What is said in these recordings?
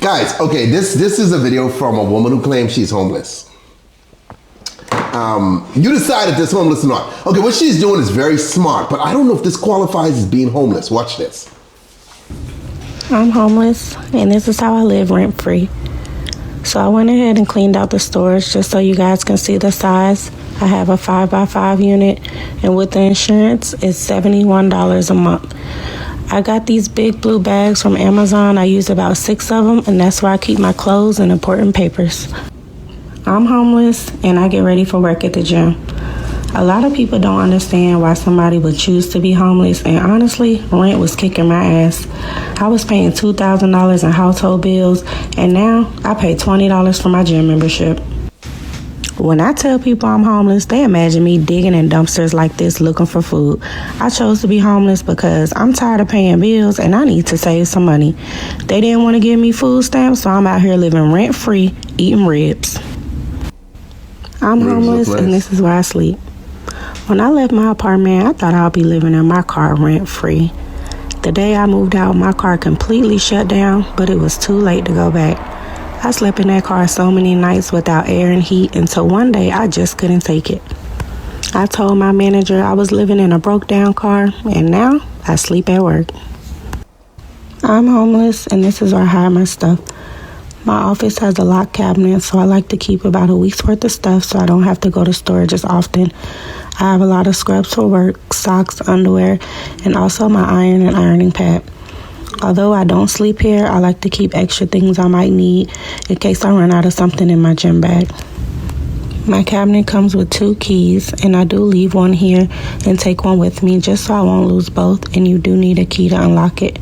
Guys, okay, this is a video from a woman who claims she's homeless. You decided this homeless or not. Okay, what she's doing is very smart, but I don't know if this qualifies as being homeless. Watch this. I'm homeless, and this is how I live rent-free. So I went ahead and cleaned out the storage just so you guys can see the size. I have a 5x5 unit, and with the insurance, it's $71 a month. I got these big blue bags from Amazon. I use about 6 of them, and that's where I keep my clothes and important papers. I'm homeless, and I get ready for work at the gym. A lot of people don't understand why somebody would choose to be homeless, and honestly, rent was kicking my ass. I was paying $2,000 in household bills, and now I pay $20 for my gym membership. When I tell people I'm homeless, they imagine me digging in dumpsters like this looking for food. I chose to be homeless because I'm tired of paying bills and I need to save some money. They didn't want to give me food stamps, so I'm out here living rent-free, eating ribs. I'm homeless, and this is where I sleep. When I left my apartment, I thought I'd be living in my car rent-free. The day I moved out, my car completely shut down, but it was too late to go back. I slept in that car so many nights without air and heat until one day I just couldn't take it. I told my manager I was living in a broke-down car, and now I sleep at work. I'm homeless, and this is where I hide my stuff. My office has a locked cabinet, so I like to keep about a week's worth of stuff so I don't have to go to storage as often. I have a lot of scrubs for work, socks, underwear, and also my iron and ironing pad. Although I don't sleep here, I like to keep extra things I might need in case I run out of something in my gym bag. My cabinet comes with 2 keys, and I do leave one here and take one with me just so I won't lose both, and you do need a key to unlock it.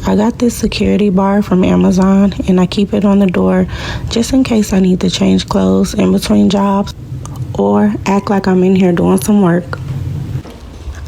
I got this security bar from Amazon, and I keep it on the door just in case I need to change clothes in between jobs or act like I'm in here doing some work.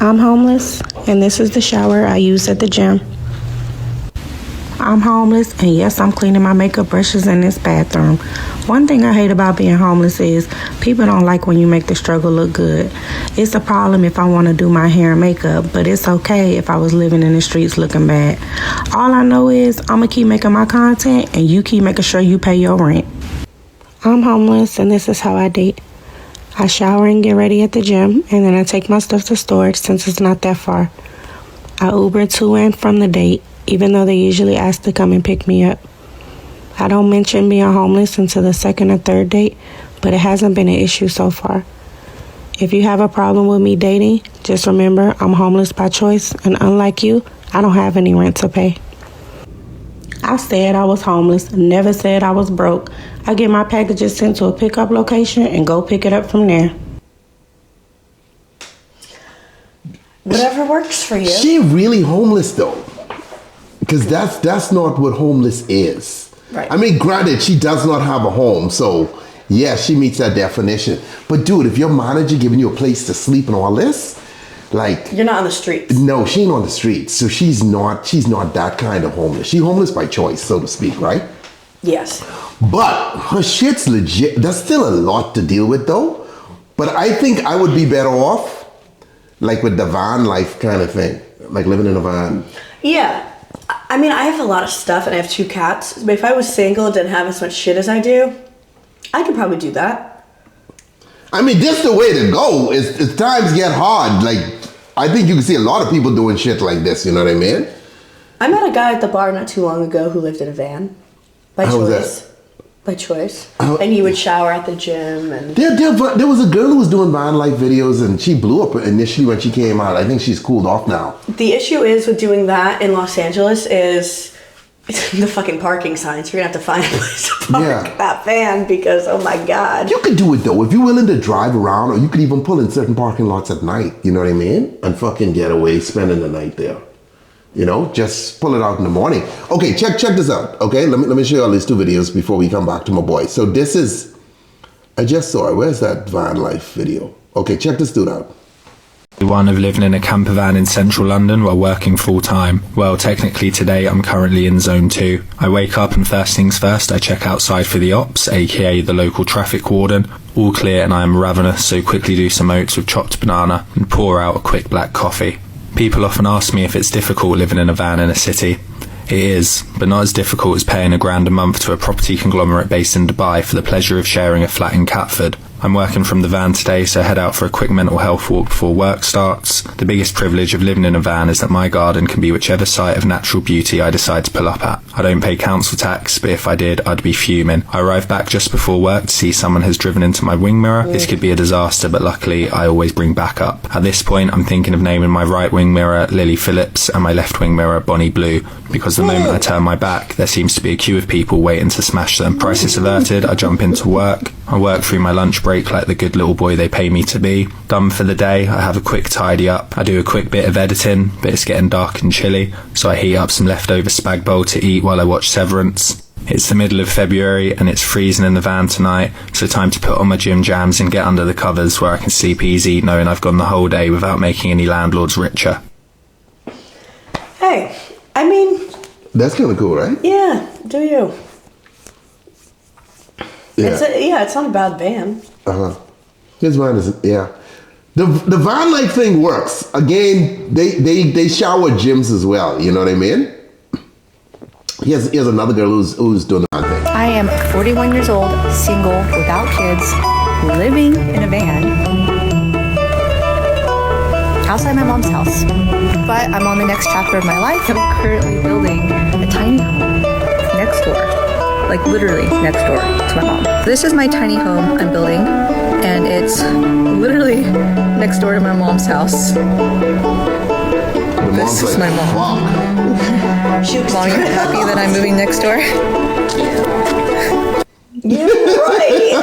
I'm homeless, and this is the shower I use at the gym. I'm homeless, and yes, I'm cleaning my makeup brushes in this bathroom. One thing I hate about being homeless is people don't like when you make the struggle look good. It's a problem if I want to do my hair and makeup, but it's okay if I was living in the streets looking bad. All I know is I'm going to keep making my content, and you keep making sure you pay your rent. I'm homeless, and this is how I date. I shower and get ready at the gym, and then I take my stuff to storage since it's not that far. I Uber to and from the date, even though they usually ask to come and pick me up. I don't mention being homeless until the 2nd or 3rd date, but it hasn't been an issue so far. If you have a problem with me dating, just remember I'm homeless by choice, and unlike you, I don't have any rent to pay. I said I was homeless, never said I was broke. I get my packages sent to a pickup location and go pick it up from there. Whatever works for you. She really homeless though? Because that's not what homeless is. Right. I mean, granted, she does not have a home, so yeah, she meets that definition. But dude, if your manager giving you a place to sleep and all this, like, you're not on the streets. No, she ain't on the streets, so she's not that kind of homeless. She's homeless by choice, so to speak, right? Yes. But her shit's legit. That's still a lot to deal with though. But I think I would be better off, like with the van life kind of thing, like living in a van. Yeah. I mean, I have a lot of stuff and I have 2 cats, but if I was single and didn't have as much shit as I do, I could probably do that. I mean, this the way to go. As times get hard, like, I think you can see a lot of people doing shit like this, you know what I mean? I met a guy at the bar not too long ago who lived in a van. By How choice. was that? By choice. And he would shower at the gym. And there was a girl who was doing van life videos, and she blew up initially when she came out. I think she's cooled off now. The issue is with doing that in Los Angeles is the fucking parking signs. You're going to have to find a place to park that van because, oh my God. You could do it though. If you're willing to drive around, or you could even pull in certain parking lots at night, you know what I mean? And fucking get away spending the night there. You know, just pull it out in the morning. Okay, check this out. Okay, let me show you all these 2 videos before we come back to my boy. So this is, I just saw it. Where's that van life video? Okay, check this dude out. One of living in a camper van in central London while working full time. Well, technically today I'm currently in zone 2. I wake up and first things first, I check outside for the ops, aka the local traffic warden. All clear and I am ravenous, so quickly do some oats with chopped banana and pour out a quick black coffee. People often ask me if it's difficult living in a van in a city. It is, but not as difficult as paying £1,000 a month to a property conglomerate based in Dubai for the pleasure of sharing a flat in Catford. I'm working from the van today, so head out for a quick mental health walk before work starts. The biggest privilege of living in a van is that my garden can be whichever site of natural beauty I decide to pull up at. I don't pay council tax, but if I did, I'd be fuming. I arrive back just before work to see someone has driven into my wing mirror. This could be a disaster, but luckily I always bring backup. At this point, I'm thinking of naming my right wing mirror Lily Phillips and my left wing mirror Bonnie Blue, because the moment I turn my back, there seems to be a queue of people waiting to smash them. Crisis averted, I jump into work. I work through my lunch break like the good little boy they pay me to be. Done for the day, I have a quick tidy up. I do a quick bit of editing, but it's getting dark and chilly, so I heat up some leftover spag bowl to eat while I watch Severance. It's the middle of February and it's freezing in the van tonight, so time to put on my gym jams and get under the covers where I can sleep easy knowing I've gone the whole day without making any landlords richer. Hey, I mean... That's kind of cool, right? Yeah, do you? Yeah. It's not a bad van. His van is, yeah. The van life thing works. Again, they shower gyms as well. You know what I mean? Here's another girl who's doing the van thing. I am 41 years old, single, without kids, living in a van outside my mom's house. But I'm on the next chapter of my life. I'm currently building a tiny home next door. Like literally next door to my mom. This is my tiny home I'm building, and it's literally next door to my mom's house. This is my mom. Wow. Mom, you happy that I'm moving next door? You're right.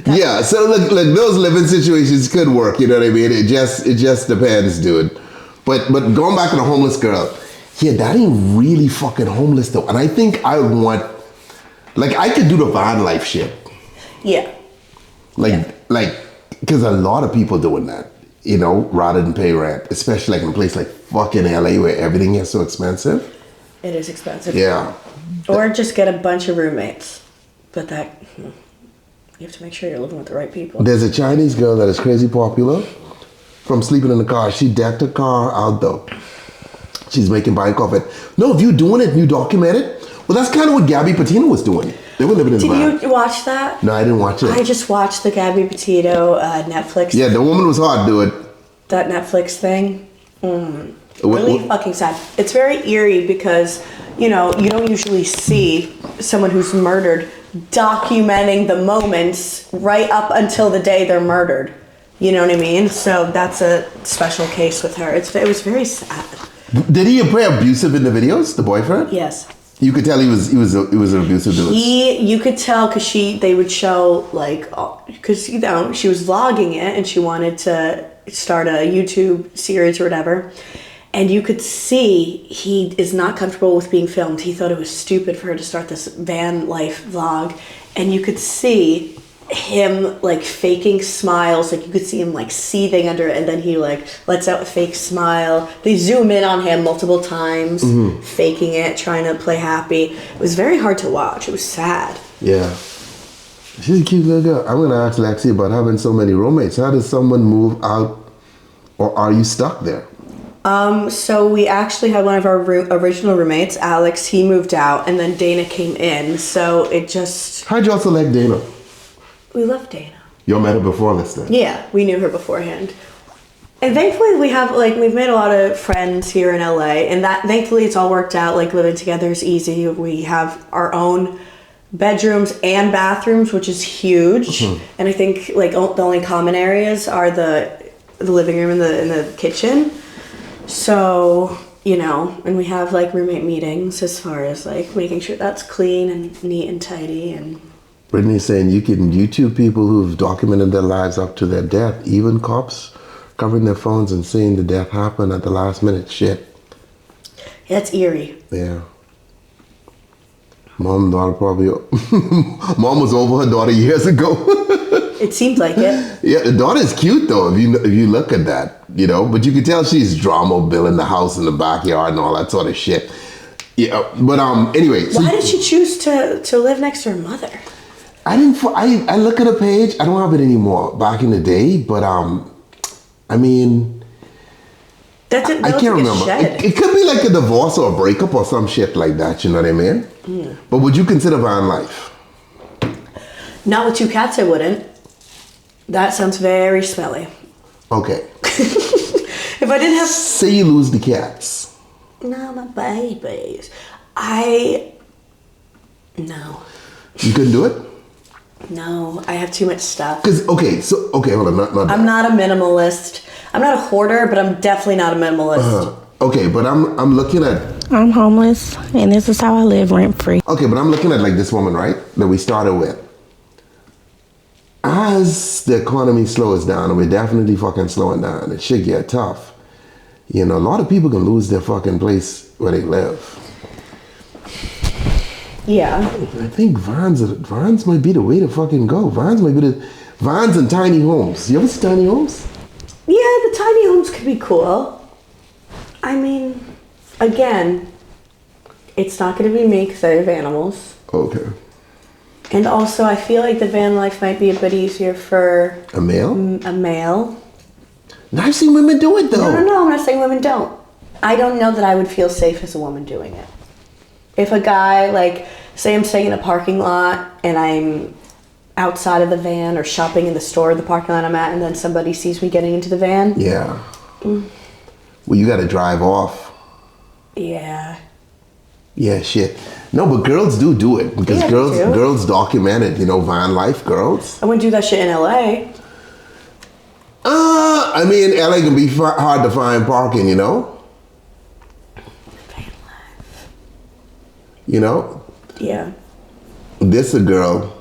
Yeah, so look, those living situations could work. You know what I mean? It just depends, dude. But going back to the homeless girl. Yeah, that ain't really fucking homeless though. And I think I would want, like, I could do the van life shit. Yeah. Because a lot of people doing that, you know, rather than pay rent, especially like in a place like fucking LA where everything is so expensive. It is expensive. Yeah. Or just get a bunch of roommates. But that, you have to make sure you're living with the right people. There's a Chinese girl that is crazy popular from sleeping in the car. She decked her car out though. She's making bank off it. No, if you're doing it and you document it, well, that's kind of what Gabby Petito was doing. They were living in the van. Did you watch that? No, I didn't watch it. I just watched the Gabby Petito Netflix. Yeah, the woman was hard, dude. That Netflix thing. Really fucking sad. It's very eerie because, you know, you don't usually see someone who's murdered documenting the moments right up until the day they're murdered. You know what I mean? So that's a special case with her. It was very sad. Did he appear abusive in the videos, the boyfriend? Yes. You could tell he was an abusive dude. You could tell because they would show like, because you know she was vlogging it and she wanted to start a YouTube series or whatever, and you could see he is not comfortable with being filmed. He thought it was stupid for her to start this van life vlog, and you could see him like faking smiles, like you could see him like seething under it, and then he like lets out a fake smile. They zoom in on him multiple times, faking it, trying to play happy. It was very hard to watch. It was sad. Yeah. She's a cute little girl. I'm gonna ask Lexi about having so many roommates. How does someone move out, or are you stuck there? So we actually had one of our original roommates, Alex. He moved out, and then Dana came in. So it just... How'd y'all select Dana? We love Dana. Y'all met her before this then? Yeah, we knew her beforehand. And thankfully we've made a lot of friends here in LA, and that thankfully it's all worked out. Like living together is easy. We have our own bedrooms and bathrooms, which is huge. And I think like the only common areas are the living room and the kitchen. So, you know, and we have like roommate meetings as far as like making sure that's clean and neat and tidy. And Brittany's saying you can YouTube people who've documented their lives up to their death, even cops covering their phones and seeing the death happen at the last minute. Shit. Yeah, it's eerie. Yeah. Mom and daughter probably... Mom was over her daughter years ago. It seemed like it. Yeah, the daughter is cute though, if you look at that, you know. But you can tell she's drama building the house in the backyard and all that sort of shit. Yeah, but anyway. Why did she choose to live next to her mother? I look at her page. I don't have it anymore. Back in the day, but I mean, I can't remember. It could be like a divorce or a breakup or some shit like that. You know what I mean? Yeah. But would you consider van life? Not with 2 cats, I wouldn't. That sounds very smelly. Okay. If I didn't have... Say you lose the cats. No, my babies. No. You couldn't do it? No, I have too much stuff. Because, hold on. Not I'm not a minimalist. I'm not a hoarder, but I'm definitely not a minimalist. Okay, but I'm looking at... I'm homeless, and this is how I live rent-free. Okay, but I'm looking at like this woman, right? That we started with. As the economy slows down, and we're definitely fucking slowing down, it should get tough. You know, a lot of people can lose their fucking place where they live. Yeah. I think vans might be the way to fucking go. Vans and tiny homes. You ever see tiny homes? Yeah, the tiny homes could be cool. I mean, again, it's not going to be me because I have animals. Okay. And also, I feel like the van life might be a bit easier for... A male? A male. I've seen women do it, though. No, I'm not saying women don't. I don't know that I would feel safe as a woman doing it. If a guy, like, say I'm staying in a parking lot and I'm outside of the van or shopping in the store, the parking lot I'm at, and then somebody sees me getting into the van. Yeah. Well, you got to drive off. Yeah. Yeah, shit. No, but girls do it because Yeah, girls document it. You know, van life, girls. I wouldn't do that shit in LA. I mean, LA can be hard to find parking. You know. Van life. You know. Yeah. This a girl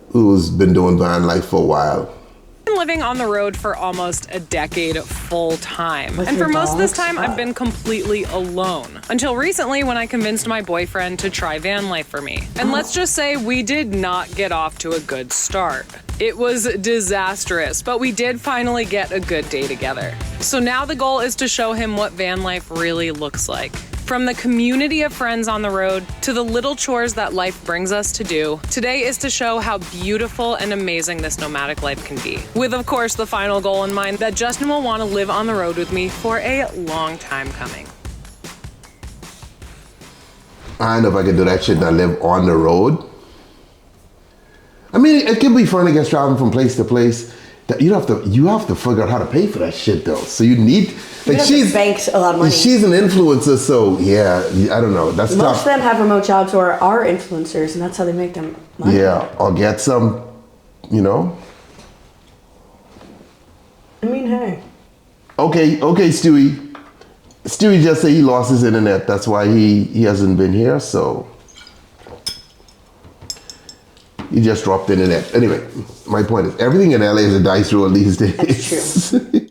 who's been doing van life for a while. I've been living on the road for almost a decade full time. With And your for most of this dogs? time, I've been completely alone. Until recently when I convinced my boyfriend to try van life for me. And let's just say we did not get off to a good start. It was disastrous, but we did finally get a good day together. So now the goal is to show him what van life really looks like. From the community of friends on the road to the little chores that life brings us to do, today is to show how beautiful and amazing this nomadic life can be. With, of course, the final goal in mind that Justin will want to live on the road with me for a long time coming. I don't know if I could do that shit and I live on the road. I mean, it can be fun, I guess, traveling from place to place. You have to figure out how to pay for that shit though. So you need She's banks a lot of money. She's an influencer, so yeah, I don't know. That's Most tough. of them have remote jobs or are influencers, and that's how they make them money. Yeah, or get some, you know. I mean, hey. Okay, Stewie. Stewie just said he lost his internet. That's why he hasn't been here. So he just dropped the internet. Anyway, my point is everything in LA is a dice roll these days. That's true.